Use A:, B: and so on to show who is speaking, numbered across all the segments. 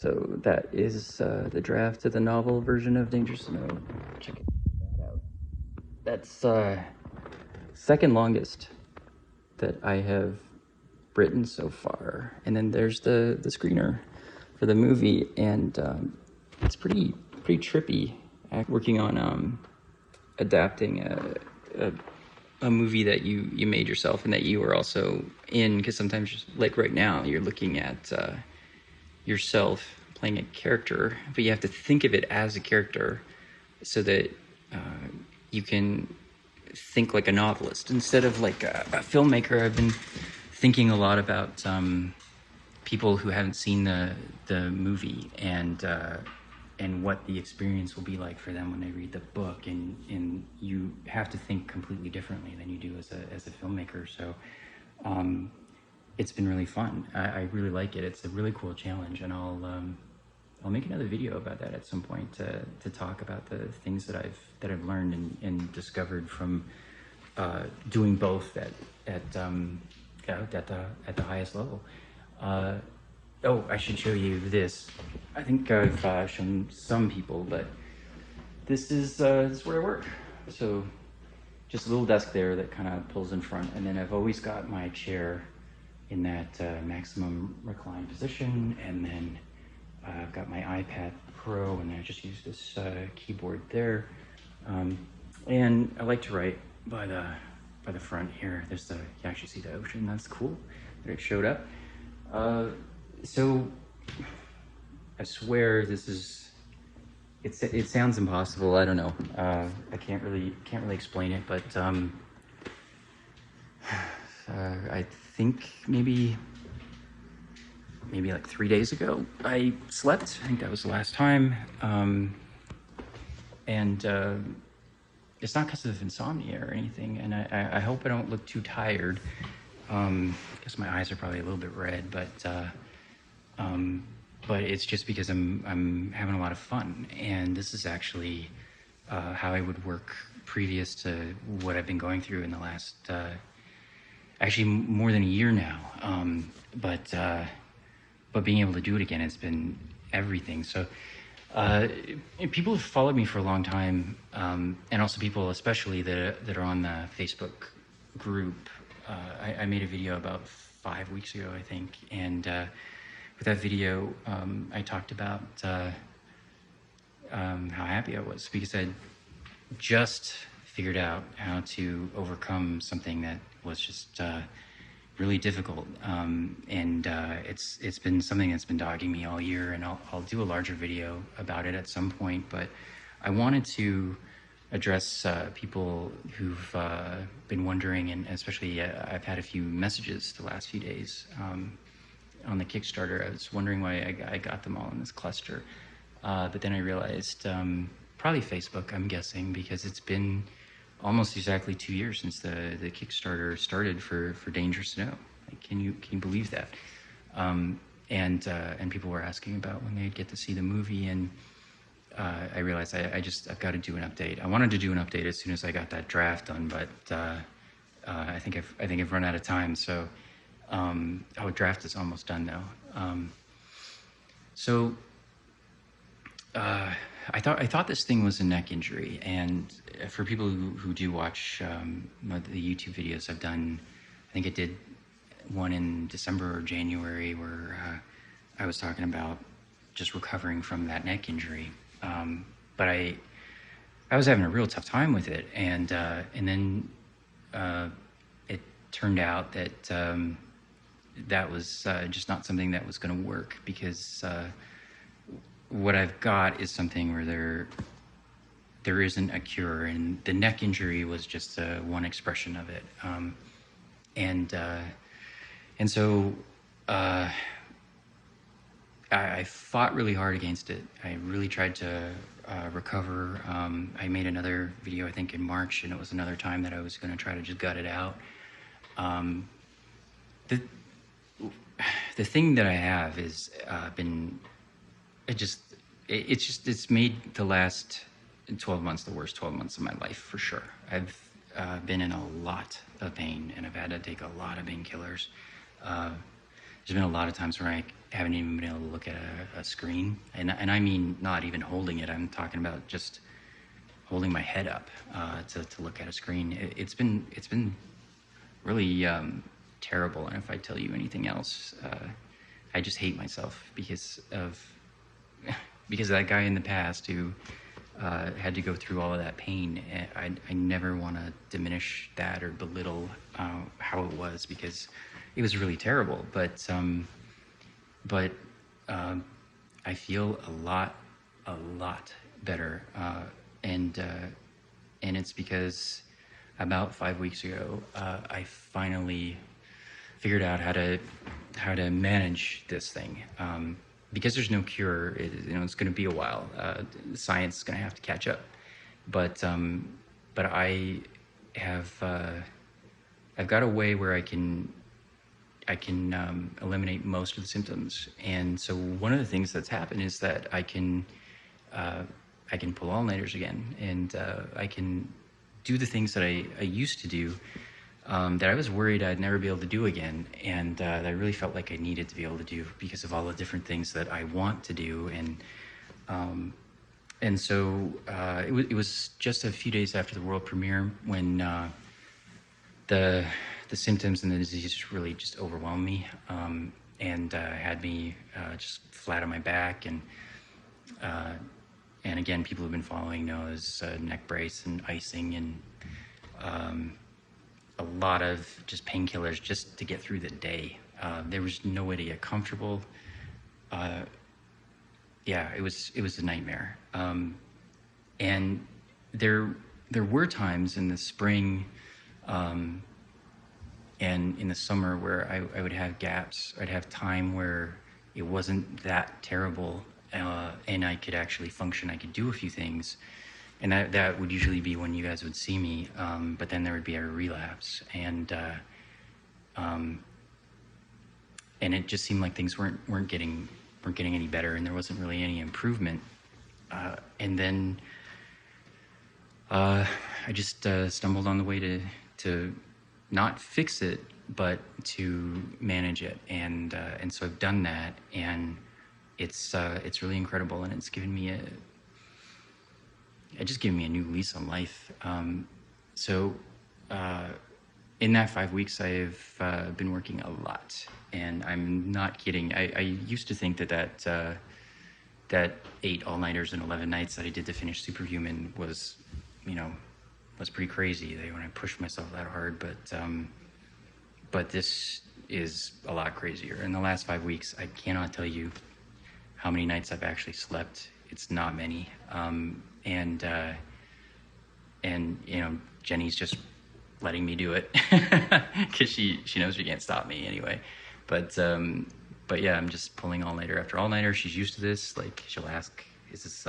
A: So that is the draft of the novel version of Dangerous Snow. Check that out. That's second longest that I have written so far. And then there's the screener for the movie, and it's pretty trippy. Working on adapting a movie that you made yourself and that you were also in, because sometimes, like right now, you're looking at yourself playing a character, but you have to think of it as a character so that you can think like a novelist instead of like a filmmaker. I've been thinking a lot about people who haven't seen the movie and what the experience will be like for them when they read the book, and you have to think completely differently than you do as a filmmaker. So it's been really fun. I really like it. It's a really cool challenge, and I'll make another video about that at some point to talk about the things that I've learned and discovered from doing both at the highest level. Oh, I should show you this. I think I've shown some people, but this is where I work. So just a little desk there that kind of pulls in front, and then I've always got my chair in that maximum recline position, and then I've got my iPad Pro, and then I just use this keyboard there. And I like to write by the front here. There's you actually see the ocean. That's cool that it showed up. So I swear this is, it sounds impossible. I don't know. I can't really explain it, but I think maybe like 3 days ago I slept. I think that was the last time. And it's not because of insomnia or anything, and I hope I don't look too tired. I guess my eyes are probably a little bit red, but it's just because I'm having a lot of fun, and this is actually how I would work previous to what I've been going through in the last actually more than a year now. But being able to do it again, it's been everything. So people have followed me for a long time, and also people especially that are on the Facebook group. I made a video about 5 weeks ago, I think, and with that video I talked about how happy I was because I'd just figured out how to overcome something that was just really difficult, and it's been something that's been dogging me all year, and I'll do a larger video about it at some point. But I wanted to address people who've been wondering, and especially I've had a few messages the last few days on the Kickstarter. I was wondering why I got them all in this cluster, but then I realized probably Facebook, I'm guessing, because it's been almost exactly 2 years since the Kickstarter started for Dangerous Snow. Like, can you believe that? And people were asking about when they'd get to see the movie, and I realized I've got to do an update. I wanted to do an update as soon as I got that draft done, but I think I've run out of time. So draft is almost done now. So I thought this thing was a neck injury, and for people who do watch the YouTube videos I've done, I think I did one in December or January where I was talking about just recovering from that neck injury. But I was having a real tough time with it, and then it turned out that that was just not something that was going to work, because what I've got is something where there isn't a cure, and the neck injury was just one expression of it. And so I fought really hard against it. I really tried to recover. I made another video, I think in March, and it was another time that I was going to try to just gut it out. The thing that I have is it's made the last 12 months the worst 12 months of my life, for sure. I've been in a lot of pain, and I've had to take a lot of painkillers. There's been a lot of times where I haven't even been able to look at a screen, and I mean not even holding it. I'm talking about just holding my head up to look at a screen. It's been really terrible. And if I tell you anything else, I just hate myself because of that guy in the past who had to go through all of that pain. I never want to diminish that or belittle how it was, because it was really terrible. But I feel a lot better, and it's because about 5 weeks ago, I finally figured out how to manage this thing. Because there's no cure, it's going to be a while. Science is going to have to catch up, but I have I've got a way where I can eliminate most of the symptoms. And so one of the things that's happened is that I can pull all-nighters again, and I can do the things that I used to do, that I was worried I'd never be able to do again, and that I really felt like I needed to be able to do because of all the different things that I want to do. And so it was just a few days after the world premiere when the symptoms and the disease really just overwhelmed me, and had me just flat on my back. And again, people who've been following know there's neck brace and icing and a lot of just painkillers just to get through the day. There was no way to get comfortable. Yeah, it was a nightmare. And there were times in the spring and in the summer where I would have gaps. I'd have time where it wasn't that terrible, and I could actually function. I could do a few things. And that would usually be when you guys would see me, but then there would be a relapse, and it just seemed like things weren't getting any better, and there wasn't really any improvement. And then I just stumbled on the way to not fix it, but to manage it, and so I've done that, and it's really incredible, and it's given me it just gave me a new lease on life. So in that 5 weeks, I've been working a lot, and I'm not kidding. I used to think that 8 all-nighters and 11 nights that I did to finish Superhuman was pretty crazy. When I pushed myself that hard, but this is a lot crazier. In the last 5 weeks, I cannot tell you how many nights I've actually slept. It's not many. And Jenny's just letting me do it because she knows she can't stop me anyway. But yeah, I'm just pulling all-nighter after all-nighter. She's used to this. Like, she'll ask, is this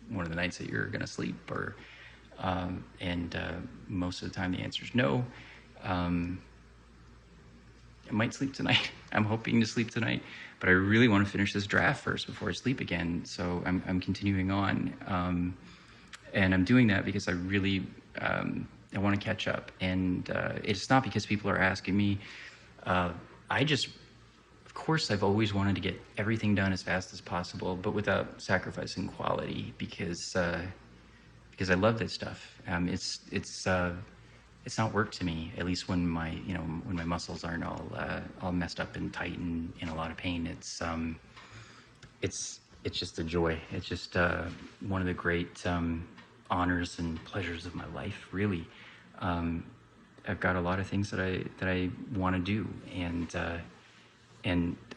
A: one of the nights that you're gonna sleep? Or and most of the time the answer is no. I might sleep tonight. I'm hoping to sleep tonight, but I really want to finish this draft first before I sleep again. So I'm continuing on, and I'm doing that because I really I want to catch up. And it's not because people are asking me. Of course, I've always wanted to get everything done as fast as possible, but without sacrificing quality, because I love this stuff. It's not work to me, at least when my muscles aren't all messed up and tight and in a lot of pain. It's just a joy. It's just one of the great honors and pleasures of my life, really. I've got a lot of things that I want to do, and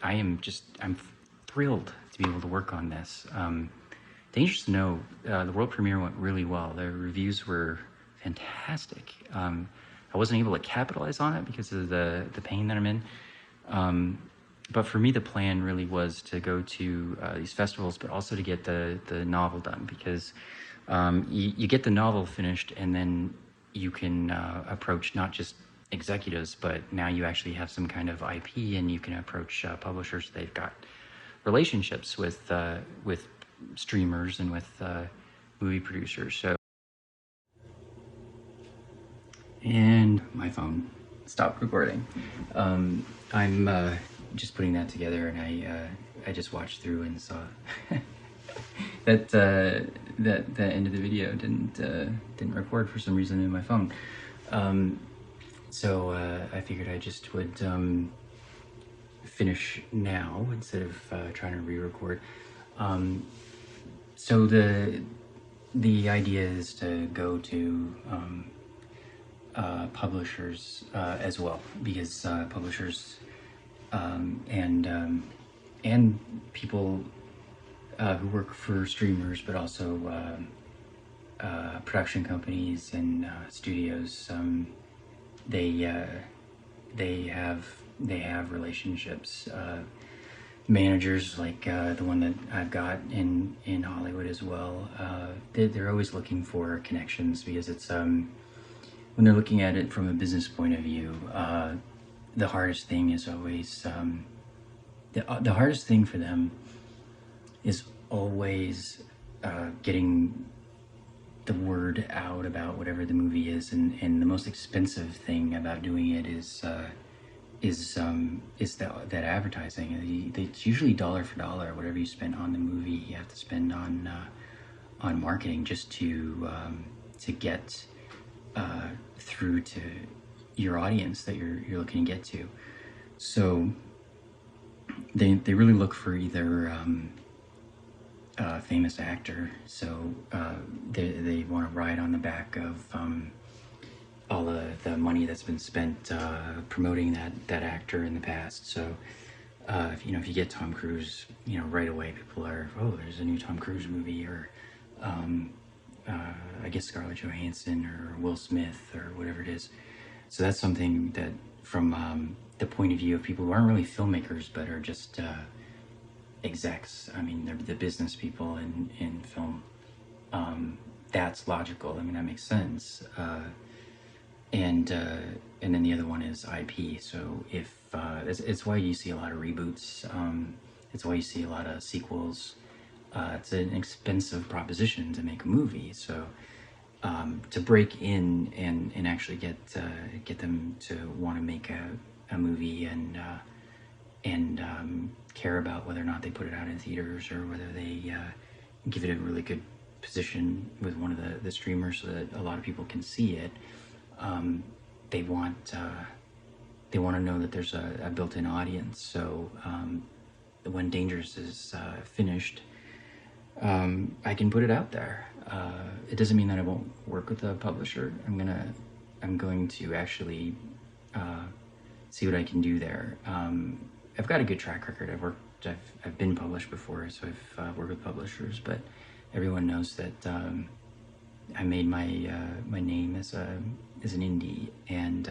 A: I'm thrilled to be able to work on this. Dangerous to Know, the world premiere went really well. The reviews were fantastic. I wasn't able to capitalize on it because of the pain that I'm in. But for me, the plan really was to go to these festivals, but also to get the novel done, because you get the novel finished, and then you can approach not just executives, but now you actually have some kind of IP, and you can approach publishers. They've got relationships with streamers and with movie producers. So, and my phone stopped recording. I'm just putting that together, and I just watched through and saw that that end of the video didn't record for some reason in my phone. So I figured I just would finish now instead of trying to re-record. So the idea is to go to publishers as well, because publishers and people who work for streamers, but also production companies and studios, they have relationships. Managers like the one that I've got in Hollywood as well. They're always looking for connections, because it's when they're looking at it from a business point of view, the hardest thing is always the hardest thing for them is always getting the word out about whatever the movie is, and the most expensive thing about doing it is that advertising. It's usually dollar for dollar. Whatever you spend on the movie, you have to spend on marketing, just to get through to your audience that you're looking to get to. So they really look for either a famous actor, so they want to ride on the back of all of the money that's been spent promoting that actor in the past. So if you get Tom Cruise, right away people are, oh, there's a new Tom Cruise movie, or I guess Scarlett Johansson or Will Smith or whatever it is. So that's something that, from the point of view of people who aren't really filmmakers but are just execs, I mean, they're the business people in film, that's logical. I mean, that makes sense. And then the other one is IP. So if it's why you see a lot of reboots. It's why you see a lot of sequels. It's an expensive proposition to make a movie. So to break in and actually get them to want to make a movie and care about whether or not they put it out in theaters, or whether they give it a really good position with one of the streamers so that a lot of people can see it. They want to know that there's a built-in audience. So when Dangerous is finished, I can put it out there. It doesn't mean that I won't work with a publisher. I'm going to actually see what I can do there. I've got a good track record. I've been published before, so I've worked with publishers. But everyone knows that I made my name as an indie, and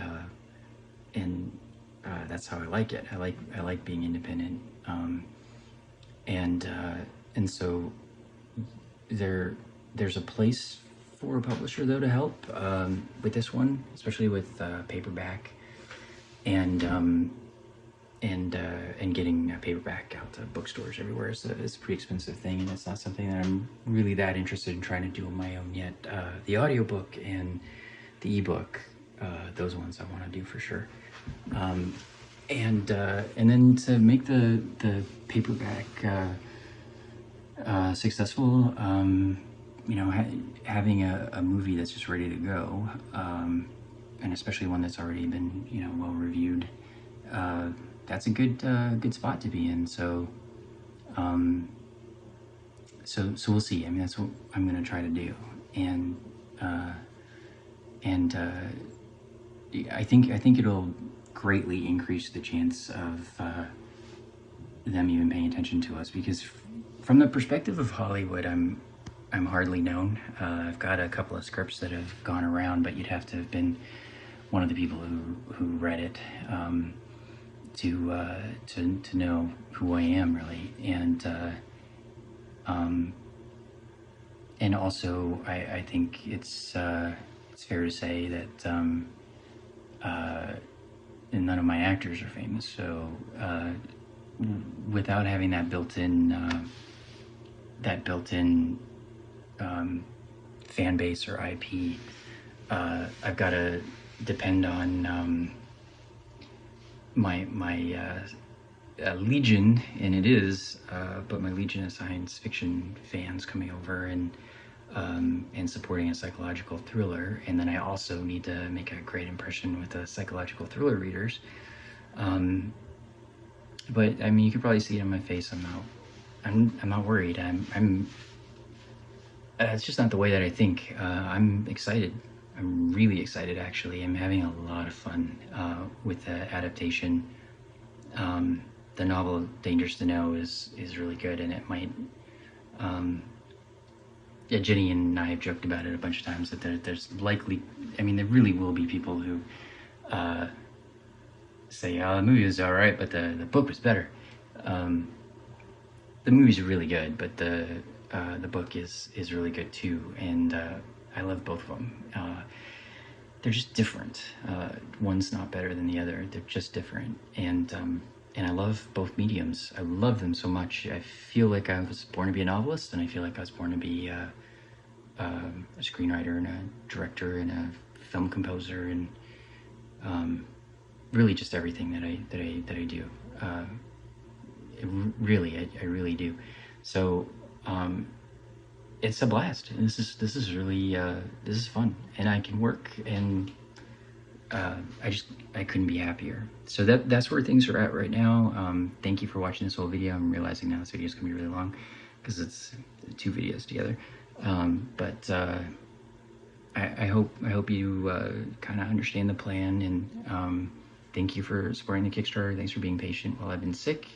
A: that's how I like it. I like being independent, and so there's a place for a publisher though to help with this one, especially with paperback, and getting a paperback out to bookstores everywhere is a pretty expensive thing, and it's not something that I'm really that interested in trying to do on my own yet. The audiobook and the ebook, those ones I want to do for sure. And then to make the paperback successful, having a movie that's just ready to go, and especially one that's already been well reviewed, that's a good spot to be in. So so we'll see. I mean, that's what I'm gonna try to do, and I think it'll greatly increase the chance of them even paying attention to us, because from the perspective of Hollywood, I'm hardly known. I've got a couple of scripts that have gone around, but you'd have to have been one of the people who read it to know who I am, really. And also I think it's fair to say that none of my actors are famous, so without having that built-in fan base or IP, I've got to depend on my legion, and it is, but my legion of science fiction fans coming over and supporting a psychological thriller. And then I also need to make a great impression with the psychological thriller readers. But I mean, you can probably see it on my face. I'm not worried. It's just not the way that I think. I'm excited. I'm really excited, actually. I'm having a lot of fun with the adaptation. The novel Dangerous to Know is really good, and it might. Yeah, Jenny and I have joked about it a bunch of times that there's likely. I mean, there really will be people who say, "Oh, the movie was all right, but the book was better." The movie's really good, but the book is really good too, and I love both of them. They're just different. One's not better than the other. They're just different, and I love both mediums. I love them so much. I feel like I was born to be a novelist, and I feel like I was born to be a screenwriter and a director and a film composer, and really just everything that I do. I really do. So it's a blast. This is really this is fun, and I can work, and I couldn't be happier. So that's where things are at right now. Thank you for watching this whole video. I'm realizing now this video is gonna be really long because it's 2 videos together. But I hope you kind of understand the plan, and thank you for supporting the Kickstarter. Thanks for being patient while I've been sick.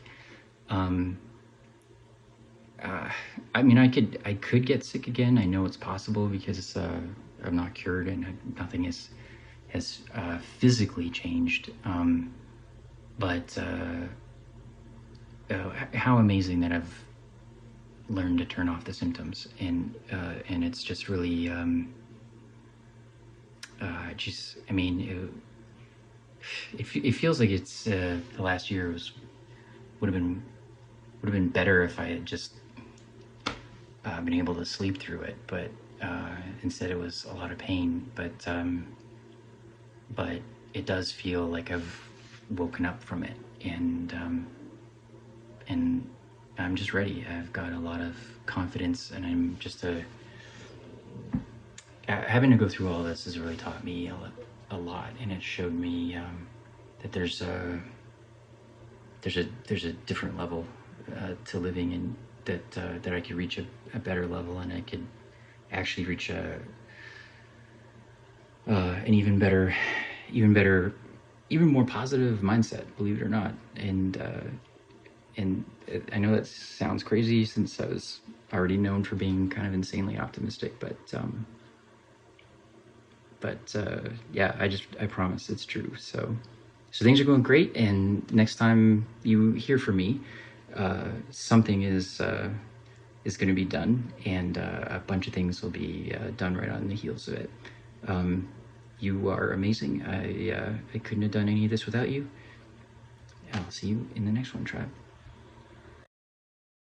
A: I mean, I could get sick again. I know it's possible because I'm not cured and nothing has physically changed. But how amazing that I've learned to turn off the symptoms, and it's just really I mean, it feels like it's the last year would have been better if I had just been able to sleep through it, but instead it was a lot of pain. But it does feel like I've woken up from it, and I'm just ready. I've got a lot of confidence, and I'm just having to go through all this has really taught me a lot, and it showed me that there's a different level to living, and that I could reach a better level, and I could actually reach an even better, even more positive mindset, believe it or not. And I know that sounds crazy since I was already known for being kind of insanely optimistic, but yeah, I promise it's true. So things are going great, and next time you hear from me, something is going to be done, and a bunch of things will be done right on the heels of it. You are amazing. I couldn't have done any of this without you. I'll see you in the next one, Tribe.